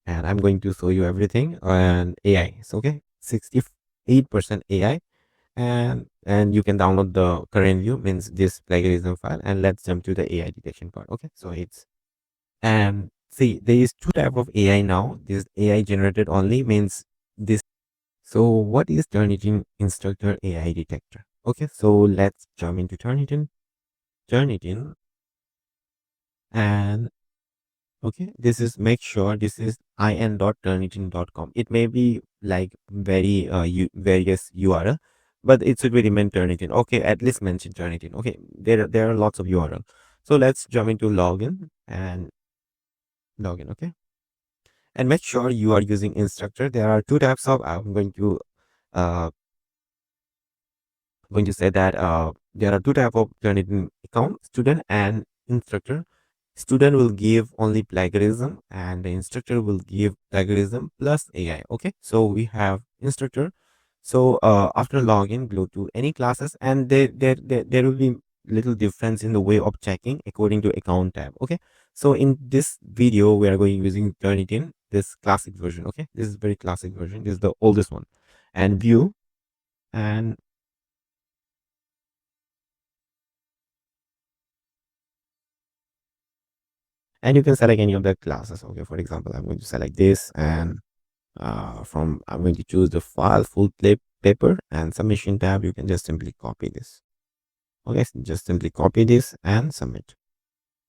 and I'm going to show you everything on AI. So okay, 68% AI, and you can download the current view, means this plagiarism file, and let's jump to the AI detection part. Okay, so it's, and see, there is two type of AI now. This AI generated only, means this. So what is Turnitin Instructor AI Detector? Okay, so let's jump into Turnitin, and okay, this is, make sure this is in.turnitin.com. It may be like very various URL, but it should be remain Turnitin. Okay, at least mention Turnitin. Okay, there are lots of URL. So let's jump into login and login. Okay, and make sure you are using instructor. There are two types of. Uh, going to say that there are two type of Turnitin account: student and instructor. Student will give only plagiarism, and the instructor will give plagiarism plus AI. Okay, so we have instructor. So after login, go to any classes, and there will be little difference in the way of checking according to account tab. Okay, so in this video we are going using Turnitin, this classic version. Okay, this is very classic version, this is the oldest one, and view, and you can select any of the classes. Okay, for example, I'm going to select this, and from, I'm going to choose the file full clip paper and submission tab. You can just simply copy this. Okay, so just simply copy this and submit,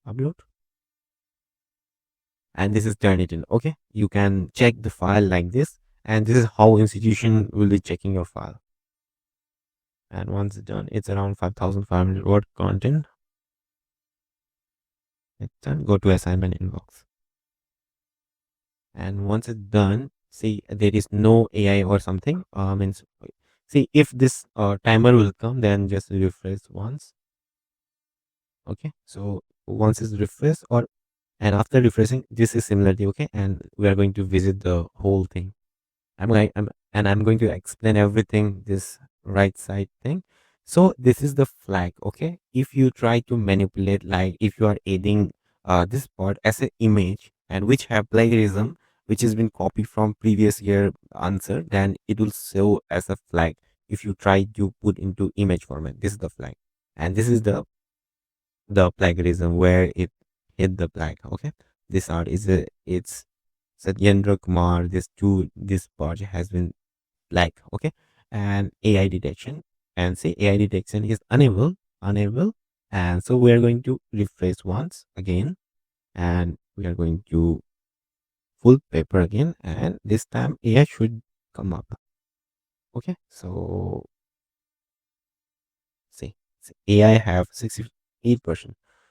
upload, and this is Turnitin. Okay, you can check the file like this, and this is how institution will be checking your file. And once it's done, it's around 5,500 word content. It's done. Go to assignment inbox, and once it's done, see, there is no AI or something. Means, see, if this timer will come, then just refresh once. Okay, so once it's refreshed, or, and after refreshing, this is similarly okay, and we are going to visit the whole thing. I'm going to explain everything, this right side thing. So this is the flag. Okay, if you try to manipulate, like if you are adding this part as an image, and which have plagiarism, which has been copied from previous year answer, then it will show as a flag. If you try to put into image format, this is the flag, and this is the plagiarism where it hit the flag. Okay, this art is a, it's Satyendra Kumar. This part has been flag. Okay, and AI detection, and say AI detection is unable, and so we are going to refresh once again, and we are going to full paper again, and this time AI should come up. Okay, so see, AI have 68%.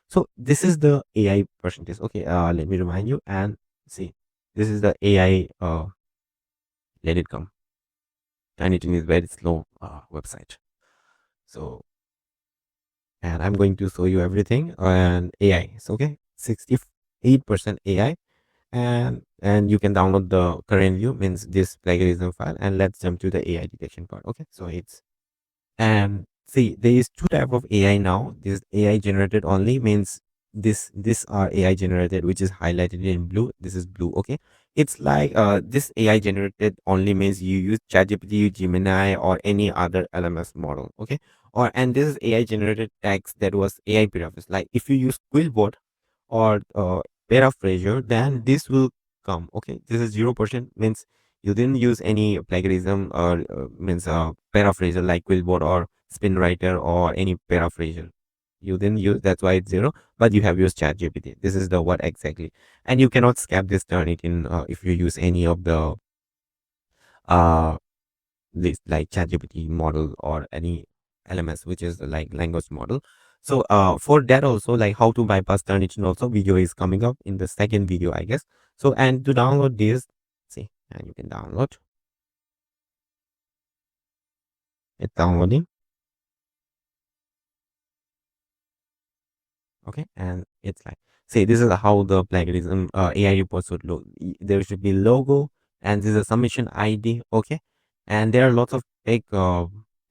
So this is the AI percentage. Okay, let me remind you, and see, this is the AI. Let it come. Turnitin is very slow website. So, and I'm going to show you everything on AI. So okay, 68% AI, and you can download the current view, means this plagiarism file, and let's jump to the AI detection part. Okay, so it's, and see, there is two type of AI now. This AI generated only, means this are AI generated, which is highlighted in blue. This is blue. Okay, it's like this AI generated only means you use ChatGPT, Gemini, or any other LMS model. Okay, or, and this is AI generated text that was AI paraphrase. Like if you use Quillbot or paraphraser, then this will come. Okay, this is 0%, means you didn't use any plagiarism, or means paraphraser like Quillbot or Spinwriter or any paraphraser. You didn't use, that's why it's zero. But you have used Chat GPT. This is the what exactly, and you cannot scap this Turnitin if you use any of the uh this like ChatGPT model or any LMS, which is like language model. So for that also, like how to bypass Turnitin also, video is coming up in the second video, I guess. So, and to download this, see, and you can download it, downloading. Okay, and it's like, say, this is how the plagiarism AI report should look. There should be logo, and this is a submission ID. Okay, and there are lots of fake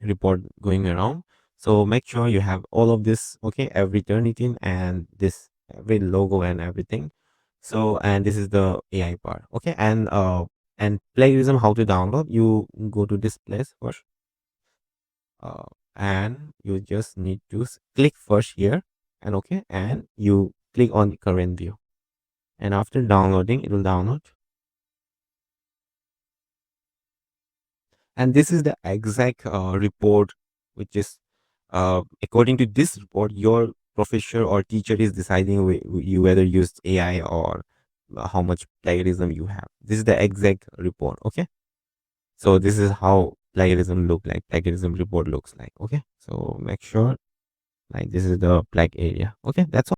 report going around, so make sure you have all of this. Okay, every Turnitin and this every logo and everything. So, and this is the AI part. Okay. And plagiarism, how to download. You go to this place first, uh, and you just need to click first here, and okay, and you click on the current view, and after downloading, it will download. And this is the exact report, which is according to this report, your professor or teacher is deciding you whether use AI or how much plagiarism you have. This is the exact report. Okay. So this is how plagiarism report looks like. Okay. So make sure like this is the plag area. Okay. That's all.